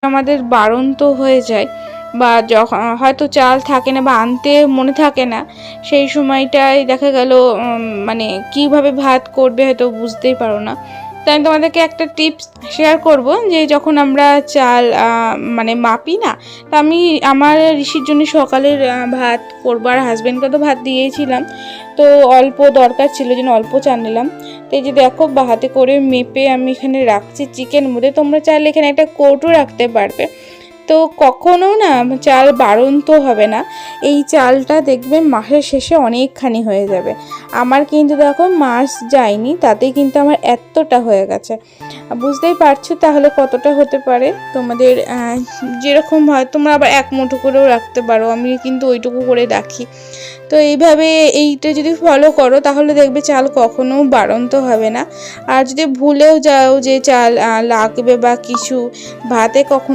আমাদের বাড়ন্ত হয়ে যায় বা যখন হয়তো চাল থাকে না বা আনতে মনে থাকে না, সেই সময়টায় দেখা গেল মানে কিভাবে ভাত করবে হয়তো বুঝতেই পারো না। তাই আমি তোমাদেরকে একটা টিপস শেয়ার করব যে যখন আমরা চাল মানে মাপি না, তা আমি আমার ঋষির জন্য সকালের ভাত করবো, আর হাজব্যান্ডকে তো ভাত দিয়েছিলাম, তো অল্প দরকার ছিল জন্য অল্প চাল নিলাম। তো এই যে দেখো হাতে করে মেপে আমি এখানে রাখছি চিকেন মধ্যে। তোমরা চাইলে এখানে একটা কৌটো রাখতে পারবে। তো কখনো না চাল বাড়ন্ত হবে না, এই চালটা দেখবে মাসের শেষে অনেকখানি হয়ে যাবে। আমার কিন্তু দেখো মাস যায়নি, তাতেই কিন্তু আমার এতটা হয়ে গেছে। বুঝতেই পারছো তাহলে কতটা হতে পারে তোমাদের। যেরকম হয় তোমরা আবার এক মুঠো করেও রাখতে পারো, আমি কিন্তু ওইটুকু করে রাখি। তো এইভাবে এইটা যদি ফলো করো তাহলে দেখবে চাল কখনো বাড়ন্ত হবে না। আর যদি ভুলেও যাও যে চাল লাগবে বা কিছু, ভাতে কখনো